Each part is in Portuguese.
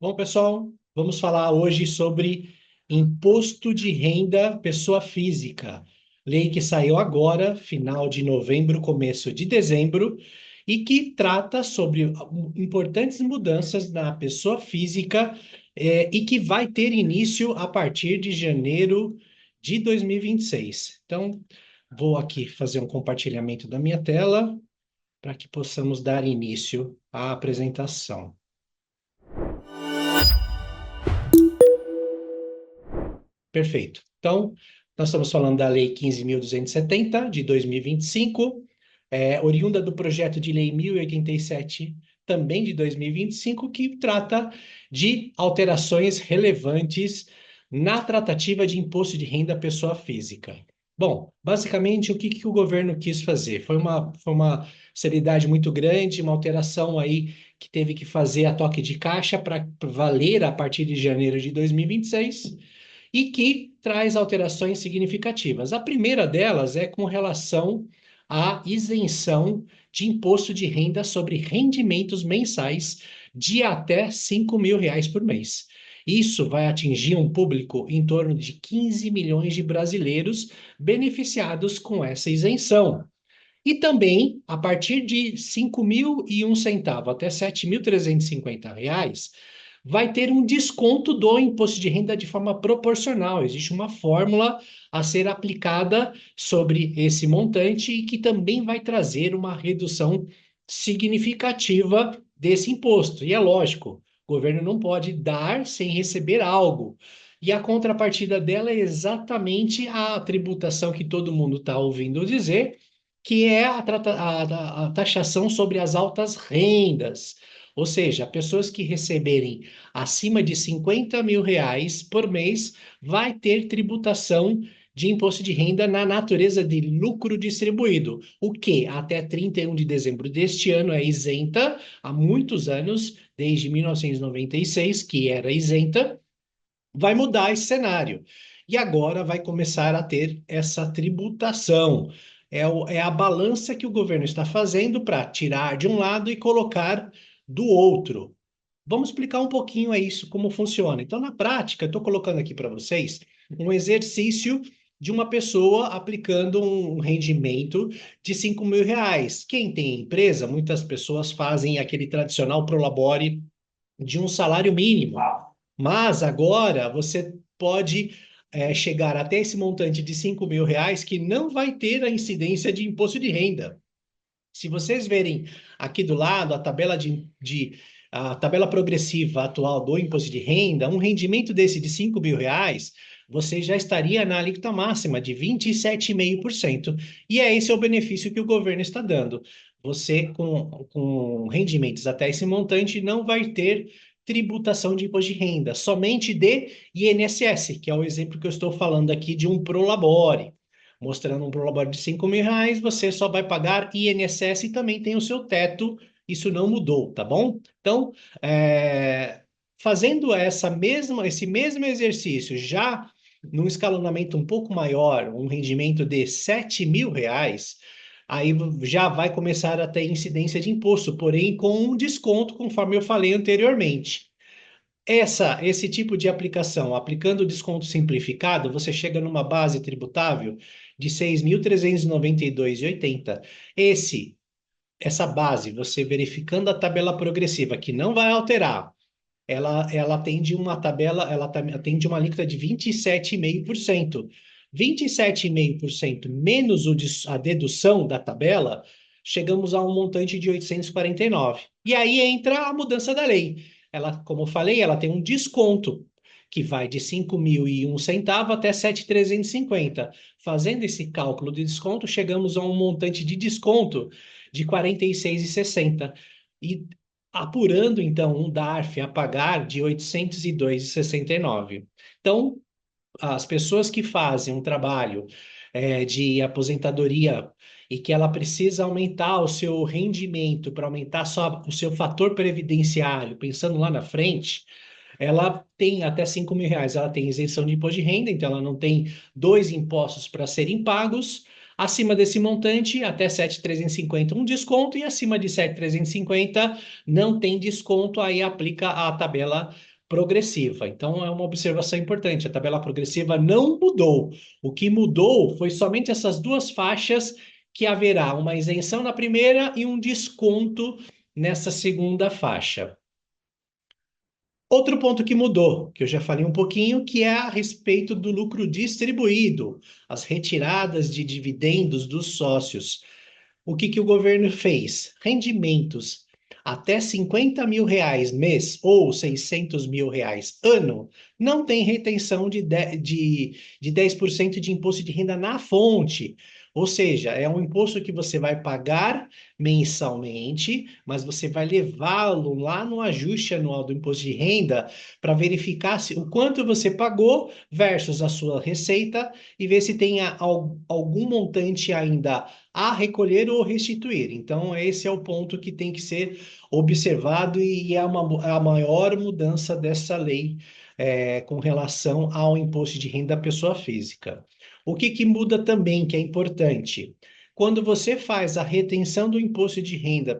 Bom, pessoal, vamos falar hoje sobre imposto de renda pessoa física. Lei que saiu agora, final de novembro, começo de dezembro, e que trata sobre importantes mudanças na pessoa física, e que vai ter início a partir de janeiro de 2026. Então, vou aqui fazer um compartilhamento da minha tela para que possamos dar início à apresentação. Perfeito. Então, nós estamos falando da Lei 15.270, de 2025, oriunda do projeto de Lei 1087, também de 2025, que trata de alterações relevantes na tratativa de imposto de renda à pessoa física. Bom, basicamente, o que o governo quis fazer? Foi uma seriedade muito grande, uma alteração aí que teve que fazer a toque de caixa para valer a partir de janeiro de 2026 e que traz alterações significativas. A primeira delas é com relação à isenção de imposto de renda sobre rendimentos mensais de até R$ 5.000 por mês. Isso vai atingir um público em torno de 15 milhões de brasileiros beneficiados com essa isenção. E também, a partir de 5.001 centavos até R$ 7.350, vai ter um desconto do imposto de renda de forma proporcional. Existe uma fórmula a ser aplicada sobre esse montante e que também vai trazer uma redução significativa desse imposto. E é lógico, o governo não pode dar sem receber algo. E a contrapartida dela é exatamente a tributação que todo mundo está ouvindo dizer, que é a taxação sobre as altas rendas. Ou seja, pessoas que receberem acima de R$ 50.000 por mês vai ter tributação de imposto de renda na natureza de lucro distribuído, o que até 31 de dezembro deste ano é isenta, há muitos anos, desde 1996, que era isenta, vai mudar esse cenário. E agora vai começar a ter essa tributação. É a balança que o governo está fazendo para tirar de um lado e colocar do outro. Vamos explicar um pouquinho isso, como funciona. Então, na prática, eu estou colocando aqui para vocês um exercício de uma pessoa aplicando um rendimento de R$ 5.000. Quem tem empresa, muitas pessoas fazem aquele tradicional prolabore de um salário mínimo. Mas agora você pode chegar até esse montante de R$ 5.000 que não vai ter a incidência de imposto de renda. Se vocês verem aqui do lado a tabela progressiva atual do imposto de renda, um rendimento desse de R$ 5.000, você já estaria na alíquota máxima de 27,5%. E é esse o benefício que o governo está dando. Você, com rendimentos até esse montante, não vai ter tributação de imposto de renda, somente de INSS, que é o exemplo que eu estou falando aqui de um prolabore. Mostrando um prolabore de R$ 5.000, você só vai pagar INSS e também tem o seu teto, isso não mudou, tá bom? Então, fazendo esse mesmo exercício, já num escalonamento um pouco maior, um rendimento de R$ 7.000, aí já vai começar a ter incidência de imposto, porém com um desconto, conforme eu falei anteriormente. Esse tipo de aplicação, aplicando o desconto simplificado, você chega numa base tributável de 6.392,80. Essa base, você verificando a tabela progressiva, que não vai alterar, ela atende uma tabela, atende uma alíquota de 27,5%. 27,5% menos a dedução da tabela, chegamos a um montante de 849. E aí entra a mudança da lei. Ela, como eu falei, ela tem um desconto que vai de 5.001 até 7.350. Fazendo esse cálculo de desconto, chegamos a um montante de desconto de 46,60. E apurando, então, um DARF a pagar de 802,69. Então, as pessoas que fazem um trabalho de aposentadoria e que ela precisa aumentar o seu rendimento para aumentar só o seu fator previdenciário, pensando lá na frente, ela tem até R$ 5.000, ela tem isenção de imposto de renda, então ela não tem dois impostos para serem pagos. Acima desse montante, até 7.350 um desconto, e acima de 7.350 não tem desconto, aí aplica a tabela progressiva. Então, é uma observação importante. A tabela progressiva não mudou. O que mudou foi somente essas duas faixas, que haverá uma isenção na primeira e um desconto nessa segunda faixa. Outro ponto que mudou, que eu já falei um pouquinho, que é a respeito do lucro distribuído, as retiradas de dividendos dos sócios. O que que o governo fez? Rendimentos até R$ 50.000 mês ou R$ 600.000 ano, não tem retenção de 10% de imposto de renda na fonte. Ou seja, é um imposto que você vai pagar mensalmente, mas você vai levá-lo lá no ajuste anual do imposto de renda para verificar o quanto você pagou versus a sua receita e ver se tem algum montante ainda a recolher ou restituir. Então, esse é o ponto que tem que ser observado e é a maior mudança dessa lei com relação ao imposto de renda da pessoa física. O que que muda também, que é importante? Quando você faz a retenção do imposto de renda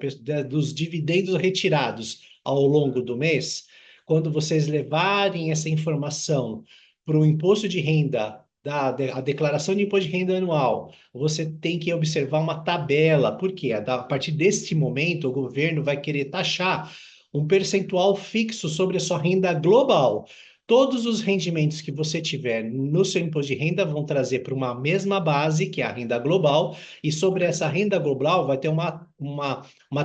dos dividendos retirados ao longo do mês, quando vocês levarem essa informação para o imposto de renda, a declaração de imposto de renda anual, você tem que observar uma tabela, porque a partir deste momento o governo vai querer taxar um percentual fixo sobre a sua renda global. Todos os rendimentos que você tiver no seu imposto de renda vão trazer para uma mesma base, que é a renda global, e sobre essa renda global vai ter uma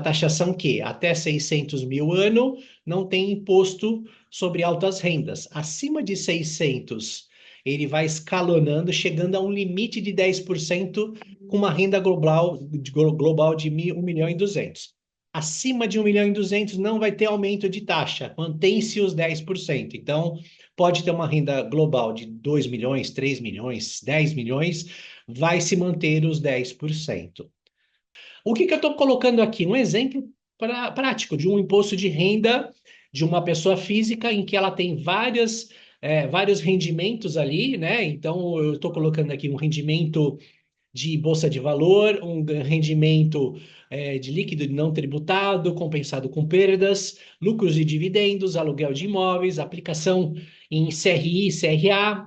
taxação que até 600 mil ano não tem imposto sobre altas rendas. Acima de 600, ele vai escalonando, chegando a um limite de 10% com uma renda global de 1.200.000. Acima de 1.200.000 não vai ter aumento de taxa, mantém-se os 10%. Então, pode ter uma renda global de 2 milhões, 3 milhões, 10 milhões, vai se manter os 10%. O que que eu estou colocando aqui? Um exemplo prático de um imposto de renda de uma pessoa física em que ela tem vários rendimentos ali, né? Então, eu estou colocando aqui um rendimento de bolsa de valor, um rendimento de líquido não tributado, compensado com perdas, lucros e dividendos, aluguel de imóveis, aplicação em CRI, CRA,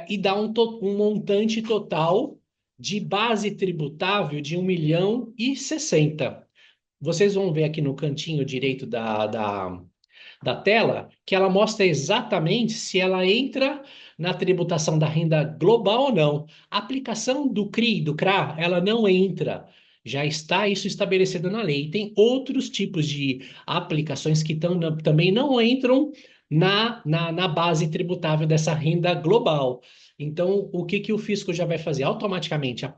e dá um montante total de base tributável de 1.060.000. Vocês vão ver aqui no cantinho direito da tela, que ela mostra exatamente se ela entra na tributação da renda global ou não. A aplicação do CRI e do CRA, ela não entra. Já está isso estabelecido na lei. Tem outros tipos de aplicações que também não entram na base tributável dessa renda global. Então, o que que o fisco já vai fazer? Automaticamente,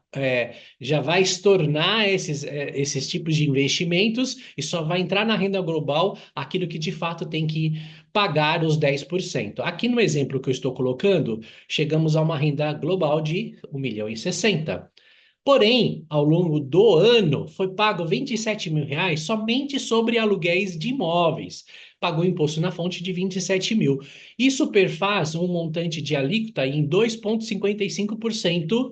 já vai estornar esses tipos de investimentos e só vai entrar na renda global aquilo que de fato tem que pagar os 10%. Aqui no exemplo que eu estou colocando, chegamos a uma renda global de 1.060.000. Porém, ao longo do ano, foi pago R$ 27.000 somente sobre aluguéis de imóveis. Pagou imposto na fonte de 27.000. Isso perfaz um montante de alíquota em 2,55%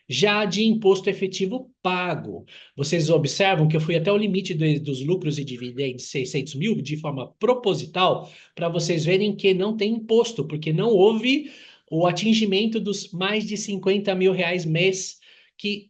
já de imposto efetivo pago. Vocês observam que eu fui até o limite dos lucros e dividendos, 600 mil, de forma proposital, para vocês verem que não tem imposto, porque não houve o atingimento dos mais de R$ 50.000 mês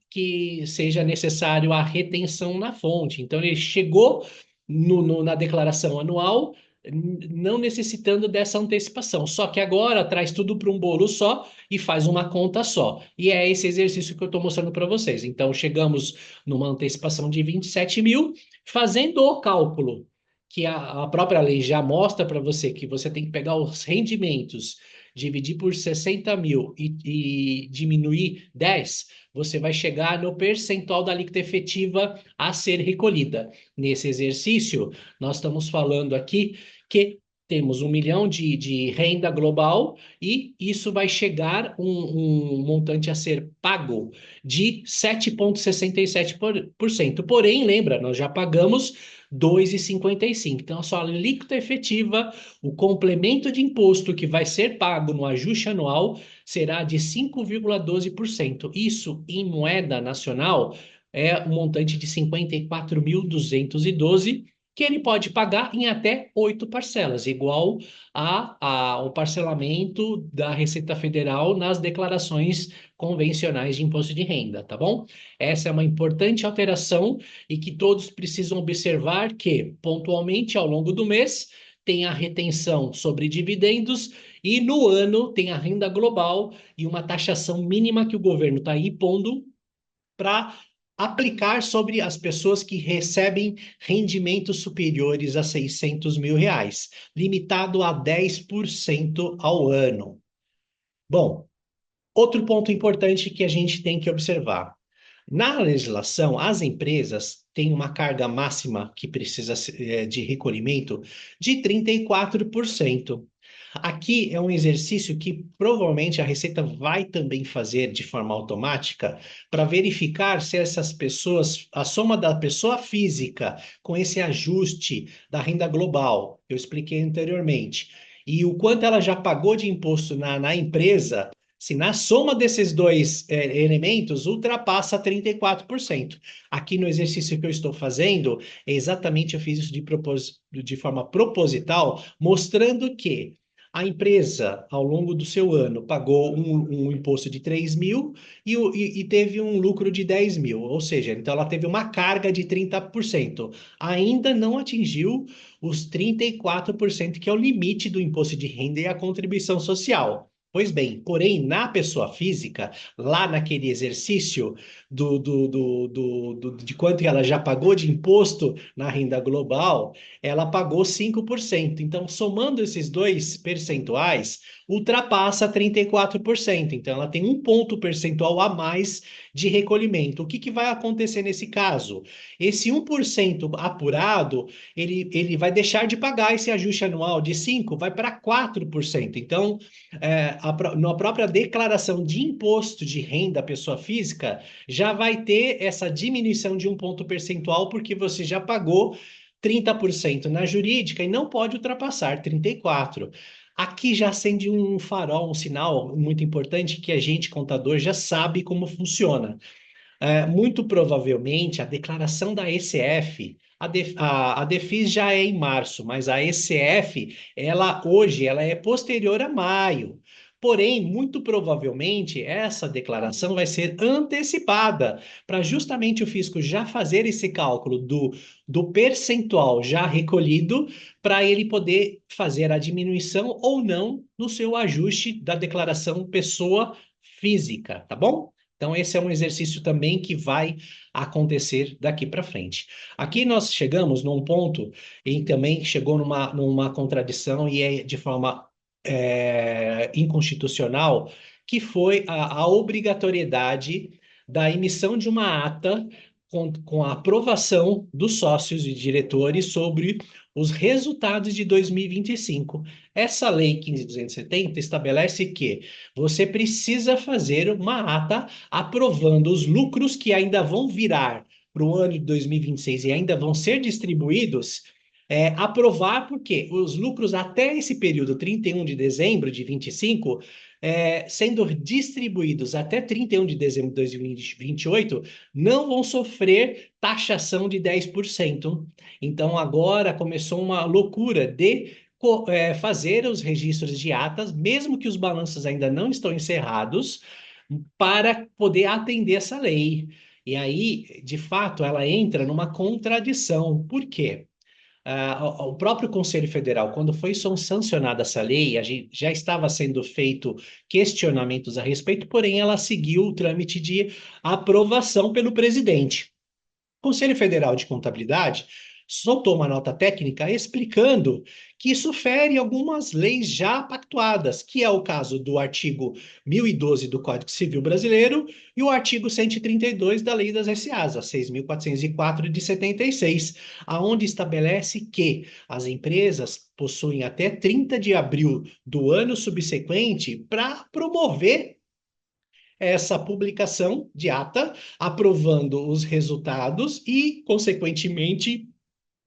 que seja necessário a retenção na fonte. Então, ele chegou na declaração anual, não necessitando dessa antecipação. Só que agora traz tudo para um bolo só e faz uma conta só. E é esse exercício que eu estou mostrando para vocês. Então, chegamos numa antecipação de 27.000, fazendo o cálculo, que a própria lei já mostra para você que você tem que pegar os rendimentos, dividir por 60.000 e diminuir 10, você vai chegar no percentual da alíquota efetiva a ser recolhida. Nesse exercício, nós estamos falando aqui que temos 1 milhão de renda global e isso vai chegar um montante a ser pago de 7,67%. Porém, lembra, nós já pagamos 2,55%. Então, a sua alíquota efetiva, o complemento de imposto que vai ser pago no ajuste anual, será de 5,12%. Isso, em moeda nacional, é um montante de 54.212, que ele pode pagar em até 8 parcelas, igual ao parcelamento da Receita Federal nas declarações convencionais de imposto de renda, tá bom? Essa é uma importante alteração e que todos precisam observar que, pontualmente, ao longo do mês, tem a retenção sobre dividendos e no ano tem a renda global e uma taxação mínima que o governo está aí pondo para aplicar sobre as pessoas que recebem rendimentos superiores a R$ 600 mil, limitado a 10% ao ano. Bom, outro ponto importante que a gente tem que observar. Na legislação, as empresas têm uma carga máxima que precisa de recolhimento de 34%. Aqui é um exercício que provavelmente a Receita vai também fazer de forma automática para verificar se essas pessoas, a soma da pessoa física com esse ajuste da renda global, eu expliquei anteriormente, e o quanto ela já pagou de imposto na empresa, se na soma desses dois elementos ultrapassa 34%. Aqui no exercício que eu estou fazendo, exatamente eu fiz isso de forma proposital, mostrando que a empresa, ao longo do seu ano, pagou um imposto de 3 mil e teve um lucro de 10 mil, ou seja, então ela teve uma carga de 30%. Ainda não atingiu os 34%, que é o limite do imposto de renda e a contribuição social. Pois bem, porém, na pessoa física, lá naquele exercício de quanto ela já pagou de imposto na renda global, ela pagou 5%. Então, somando esses dois percentuais, ultrapassa 34%. Então, ela tem um ponto percentual a mais de recolhimento. O que vai acontecer nesse caso? Esse 1% apurado, ele vai deixar de pagar esse ajuste anual de 5%, vai para 4%. Então, na própria declaração de imposto de renda à pessoa física, já vai ter essa diminuição de um ponto percentual, porque você já pagou 30% na jurídica e não pode ultrapassar 34%. Aqui já acende um farol, um sinal muito importante que a gente, contador, já sabe como funciona. Muito provavelmente a declaração da ECF, a DEFIS já é em março, mas a ECF, ela hoje, ela é posterior a maio. Porém, muito provavelmente, essa declaração vai ser antecipada para justamente o fisco já fazer esse cálculo do percentual já recolhido, para ele poder fazer a diminuição ou não no seu ajuste da declaração pessoa física, tá bom? Então, esse é um exercício também que vai acontecer daqui para frente. Aqui nós chegamos num ponto em também chegou numa contradição e é de forma inconstitucional, que foi a obrigatoriedade da emissão de uma ata com a aprovação dos sócios e diretores sobre os resultados de 2025. Essa lei 15.270 estabelece que você precisa fazer uma ata aprovando os lucros que ainda vão virar para o ano de 2026 e ainda vão ser distribuídos, aprovar porque os lucros até esse período, 31 de dezembro de 25, sendo distribuídos até 31 de dezembro de 2028, não vão sofrer taxação de 10%. Então, agora começou uma loucura de fazer os registros de atas, mesmo que os balanços ainda não estão encerrados, para poder atender essa lei. E aí, de fato, ela entra numa contradição. Por quê? O próprio Conselho Federal, quando foi sancionada essa lei, já estava sendo feito questionamentos a respeito, porém ela seguiu o trâmite de aprovação pelo presidente. O Conselho Federal de Contabilidade soltou uma nota técnica explicando que isso fere algumas leis já pactuadas, que é o caso do artigo 1012 do Código Civil Brasileiro e o artigo 132 da Lei das SAs, a 6.404 de 76, aonde estabelece que as empresas possuem até 30 de abril do ano subsequente para promover essa publicação de ata, aprovando os resultados e, consequentemente,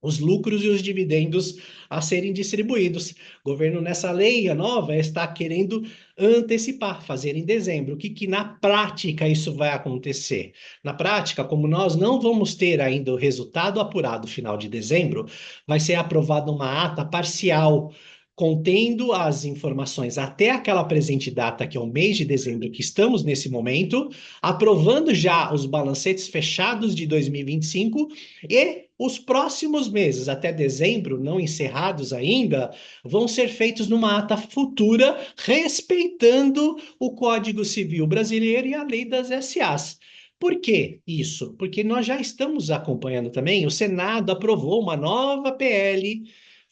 os lucros e os dividendos a serem distribuídos. O governo, nessa lei nova, está querendo antecipar, fazer em dezembro. O que na prática isso vai acontecer? Na prática, como nós não vamos ter ainda o resultado apurado final de dezembro, vai ser aprovada uma ata parcial contendo as informações até aquela presente data, que é o mês de dezembro, que estamos nesse momento, aprovando já os balancetes fechados de 2025 e os próximos meses, até dezembro, não encerrados ainda, vão ser feitos numa ata futura, respeitando o Código Civil Brasileiro e a lei das SAs. Por que isso? Porque nós já estamos acompanhando também, o Senado aprovou uma nova PL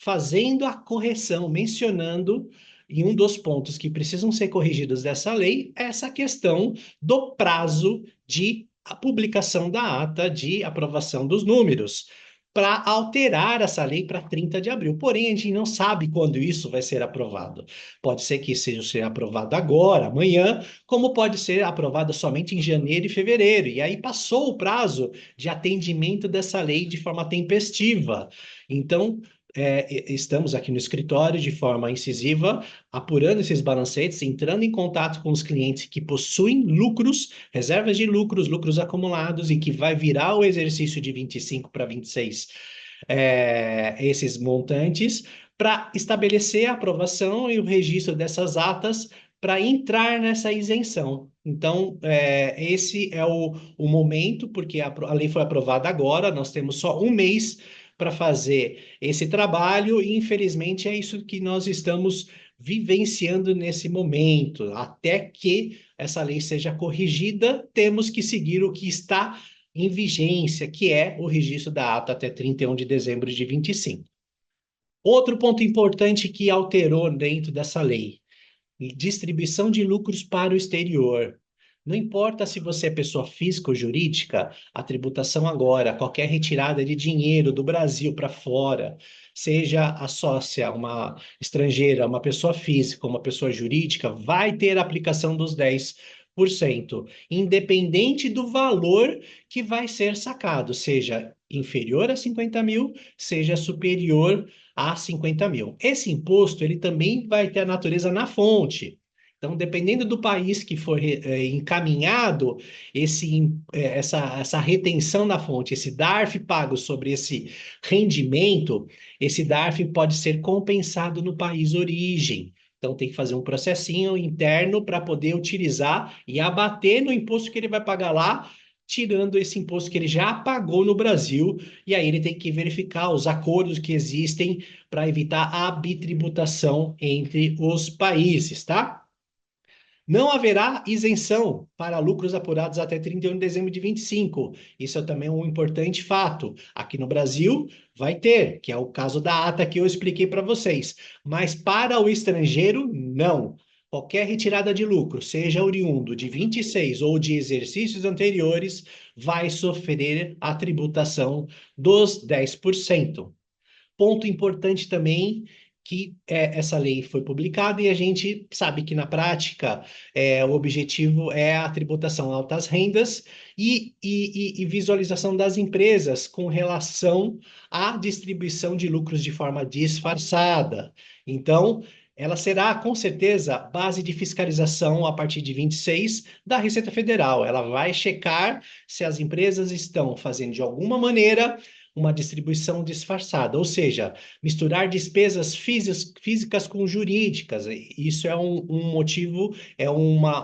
fazendo a correção, mencionando em um dos pontos que precisam ser corrigidos dessa lei, essa questão do prazo de a publicação da ata de aprovação dos números, para alterar essa lei para 30 de abril. Porém, a gente não sabe quando isso vai ser aprovado. Pode ser que seja aprovado agora, amanhã, como pode ser aprovado somente em janeiro e fevereiro. E aí passou o prazo de atendimento dessa lei de forma tempestiva. Então, estamos aqui no escritório de forma incisiva, apurando esses balancetes, entrando em contato com os clientes que possuem lucros, reservas de lucros, lucros acumulados, e que vai virar o exercício de 25 para 26, esses montantes, para estabelecer a aprovação e o registro dessas atas para entrar nessa isenção. Então, esse é o momento, porque a lei foi aprovada agora, nós temos só um mês para fazer esse trabalho, e infelizmente é isso que nós estamos vivenciando nesse momento. Até que essa lei seja corrigida, temos que seguir o que está em vigência, que é o registro da ata até 31 de dezembro de 25. Outro ponto importante que alterou dentro dessa lei: distribuição de lucros para o exterior. Não importa se você é pessoa física ou jurídica, a tributação agora, qualquer retirada de dinheiro do Brasil para fora, seja a sócia, uma estrangeira, uma pessoa física, uma pessoa jurídica, vai ter aplicação dos 10%, independente do valor que vai ser sacado, seja inferior a 50 mil, seja superior a 50 mil. Esse imposto, ele também vai ter a natureza na fonte. Então, dependendo do país que for encaminhado essa retenção na fonte, esse DARF pago sobre esse rendimento, esse DARF pode ser compensado no país origem. Então, tem que fazer um processinho interno para poder utilizar e abater no imposto que ele vai pagar lá, tirando esse imposto que ele já pagou no Brasil, e aí ele tem que verificar os acordos que existem para evitar a bitributação entre os países, tá? Não haverá isenção para lucros apurados até 31 de dezembro de 25. Isso é também um importante fato. Aqui no Brasil vai ter, que é o caso da ata que eu expliquei para vocês. Mas para o estrangeiro, não. Qualquer retirada de lucro, seja oriundo de 26 ou de exercícios anteriores, vai sofrer a tributação dos 10%. Ponto importante também, que essa lei foi publicada e a gente sabe que na prática o objetivo é a tributação altas rendas e visualização das empresas com relação à distribuição de lucros de forma disfarçada. Então, ela será, com certeza, base de fiscalização a partir de 26 da Receita Federal. Ela vai checar se as empresas estão fazendo de alguma maneira uma distribuição disfarçada, ou seja, misturar despesas físicas com jurídicas. Isso é um motivo,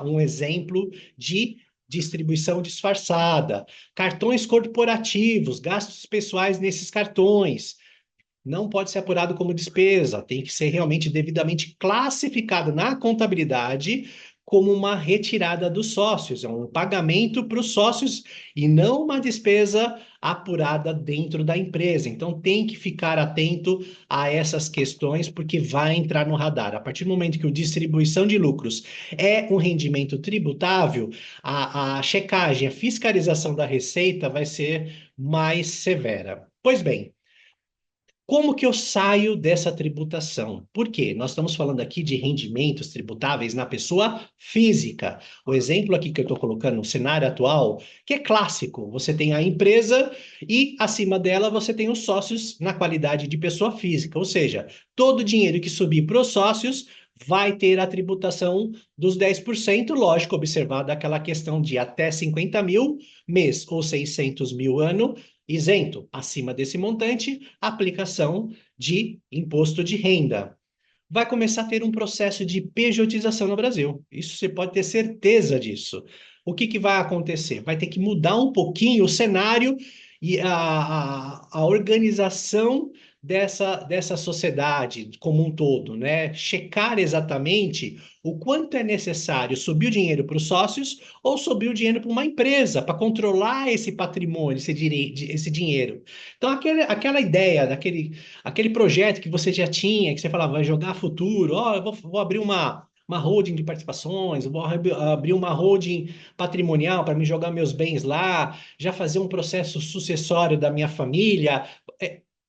um exemplo de distribuição disfarçada. Cartões corporativos, gastos pessoais nesses cartões. Não pode ser apurado como despesa, tem que ser realmente devidamente classificado na contabilidade como uma retirada dos sócios, é um pagamento para os sócios e não uma despesa apurada dentro da empresa. Então tem que ficar atento a essas questões, porque vai entrar no radar. A partir do momento que a distribuição de lucros é um rendimento tributável, a checagem, a fiscalização da receita vai ser mais severa. Pois bem, Como que eu saio dessa tributação? Por quê? Nós estamos falando aqui de rendimentos tributáveis na pessoa física. O exemplo aqui que eu estou colocando no cenário atual, que é clássico, você tem a empresa e acima dela você tem os sócios na qualidade de pessoa física, ou seja, todo o dinheiro que subir para os sócios vai ter a tributação dos 10%, lógico, observada aquela questão de até 50 mil mês ou 600 mil ano, isento. Acima desse montante, aplicação de imposto de renda. Vai começar a ter um processo de pejotização no Brasil. Isso você pode ter certeza disso. O que, que vai acontecer? Vai ter que mudar um pouquinho o cenário e a organização dessa sociedade como um todo, né? Checar exatamente o quanto é necessário subir o dinheiro para os sócios ou subir o dinheiro para uma empresa para controlar esse patrimônio, esse dinheiro. Então, aquela ideia, aquele projeto que você já tinha, que você falava, vai jogar futuro, ó, vou abrir uma holding de participações, vou abrir uma holding patrimonial para me jogar meus bens lá, já fazer um processo sucessório da minha família.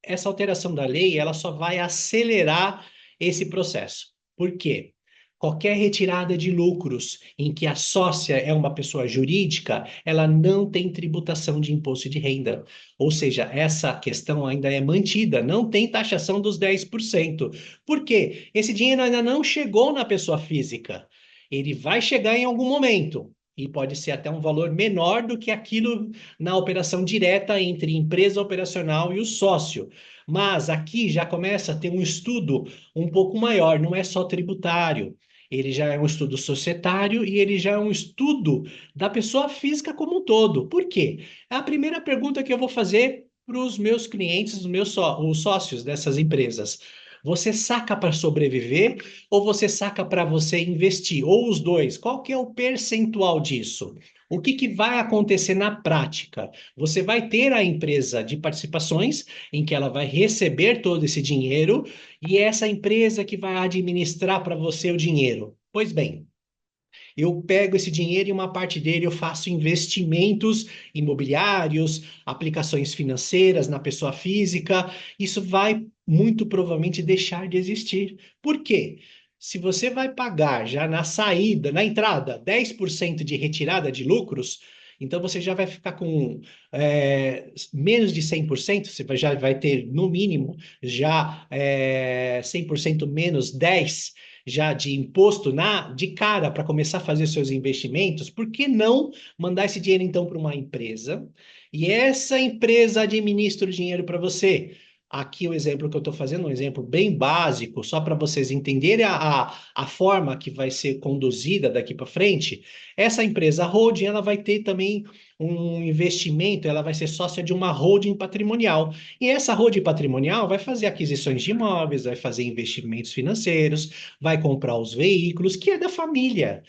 Essa alteração da lei, ela só vai acelerar esse processo. Por quê? Qualquer retirada de lucros em que a sócia é uma pessoa jurídica, ela não tem tributação de imposto de renda. Ou seja, essa questão ainda é mantida, não tem taxação dos 10%. Por quê? Esse dinheiro ainda não chegou na pessoa física. Ele vai chegar em algum momento. E pode ser até um valor menor do que aquilo na operação direta entre empresa operacional e o sócio. Mas aqui já começa a ter um estudo um pouco maior, não é só tributário. Ele já é um estudo societário e ele já é um estudo da pessoa física como um todo. Por quê? É a primeira pergunta que eu vou fazer para os meus clientes, os sócios dessas empresas. Você saca para sobreviver ou você saca para você investir? Ou os dois? Qual que é o percentual disso? O que, que vai acontecer na prática? Você vai ter a empresa de participações, em que ela vai receber todo esse dinheiro, e essa empresa que vai administrar para você o dinheiro. Pois bem, eu pego esse dinheiro e uma parte dele eu faço investimentos imobiliários, aplicações financeiras na pessoa física. Isso vai muito provavelmente deixar de existir. Por quê? Se você vai pagar já na saída, na entrada, 10% de retirada de lucros, então você já vai ficar com menos de 100%, já vai ter, no mínimo, já 100% menos 10% já de imposto de cara para começar a fazer seus investimentos, por que não mandar esse dinheiro então para uma empresa e essa empresa administra o dinheiro para você? Aqui o exemplo que eu estou fazendo, um exemplo bem básico, só para vocês entenderem a forma que vai ser conduzida daqui para frente. Essa empresa holding, ela vai ter também um investimento, ela vai ser sócia de uma holding patrimonial. E essa holding patrimonial vai fazer aquisições de imóveis, vai fazer investimentos financeiros, vai comprar os veículos, que é da família.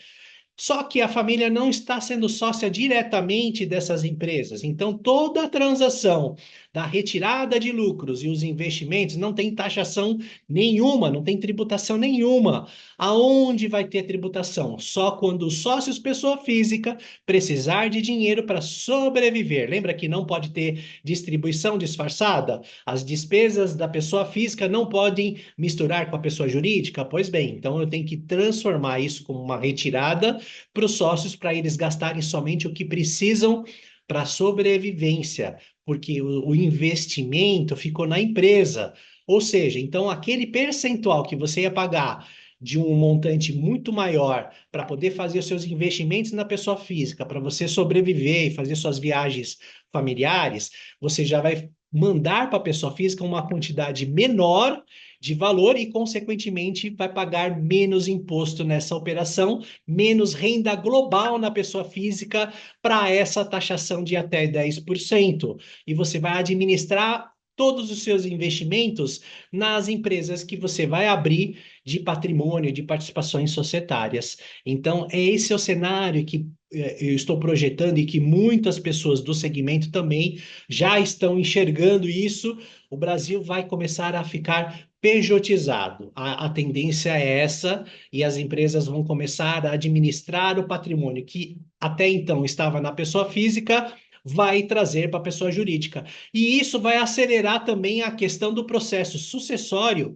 Só que a família não está sendo sócia diretamente dessas empresas. Então, toda a transação da retirada de lucros e os investimentos não tem taxação nenhuma, não tem tributação nenhuma. Aonde vai ter tributação? Só quando os sócios, pessoa física, precisar de dinheiro para sobreviver. Lembra que não pode ter distribuição disfarçada? As despesas da pessoa física não podem misturar com a pessoa jurídica? Pois bem, então eu tenho que transformar isso como uma retirada para os sócios para eles gastarem somente o que precisam para sobrevivência, porque o investimento ficou na empresa. Ou seja, então aquele percentual que você ia pagar de um montante muito maior para poder fazer os seus investimentos na pessoa física, para você sobreviver e fazer suas viagens familiares, você já vai mandar para a pessoa física uma quantidade menor de valor e, consequentemente, vai pagar menos imposto nessa operação, menos renda global na pessoa física para essa taxação de até 10%. E você vai administrar todos os seus investimentos nas empresas que você vai abrir de patrimônio, de participações societárias. Então, esse é o cenário que eu estou projetando e que muitas pessoas do segmento também já estão enxergando isso. O Brasil vai começar a ficar pejotizado. A tendência é essa, e as empresas vão começar a administrar o patrimônio que até então estava na pessoa física, vai trazer para a pessoa jurídica. E isso vai acelerar também a questão do processo sucessório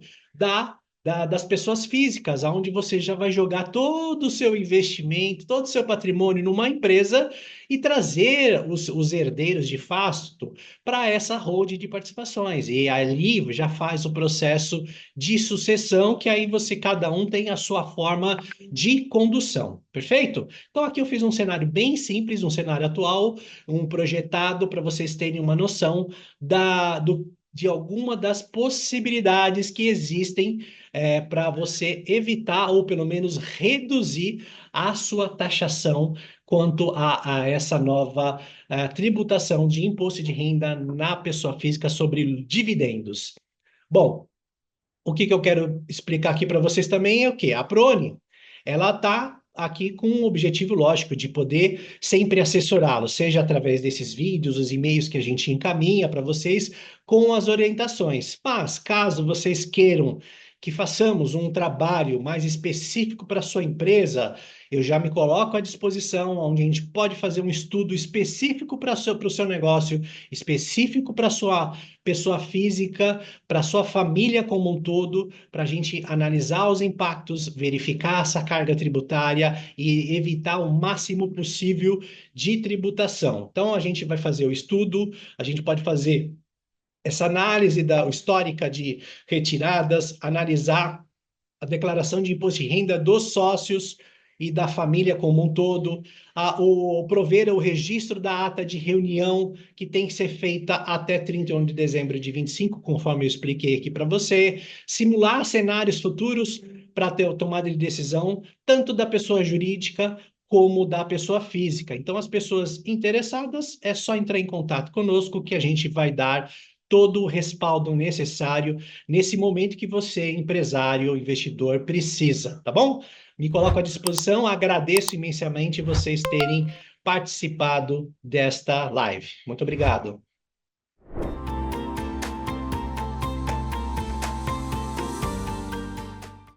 das pessoas físicas, onde você já vai jogar todo o seu investimento, todo o seu patrimônio numa empresa e trazer os herdeiros de fato para essa holding de participações. E ali já faz o processo de sucessão, que aí você, cada um tem a sua forma de condução, perfeito? Então aqui eu fiz um cenário bem simples, um cenário atual, um projetado para vocês terem uma noção de alguma das possibilidades que existem para você evitar ou pelo menos reduzir a sua taxação quanto a essa nova tributação de imposto de renda na pessoa física sobre dividendos. Bom, o que eu quero explicar aqui para vocês também é o que a Prone, ela está aqui com um objetivo lógico de poder sempre assessorá-los, seja através desses vídeos, os e-mails que a gente encaminha para vocês com as orientações. Mas caso vocês queiram que façamos um trabalho mais específico para a sua empresa, eu já me coloco à disposição, onde a gente pode fazer um estudo específico para o seu negócio, específico para a sua pessoa física, para a sua família como um todo, para a gente analisar os impactos, verificar essa carga tributária e evitar o máximo possível de tributação. Então, a gente vai fazer o estudo, a gente pode fazer essa análise histórica de retiradas, analisar a declaração de imposto de renda dos sócios e da família como um todo, prover o registro da ata de reunião que tem que ser feita até 31 de dezembro de 25, conforme eu expliquei aqui para você, simular cenários futuros para ter tomada de decisão, tanto da pessoa jurídica como da pessoa física. Então, as pessoas interessadas, é só entrar em contato conosco que a gente vai dar todo o respaldo necessário nesse momento que você, empresário, investidor, precisa, tá bom? Me coloco à disposição, agradeço imensamente vocês terem participado desta live. Muito obrigado.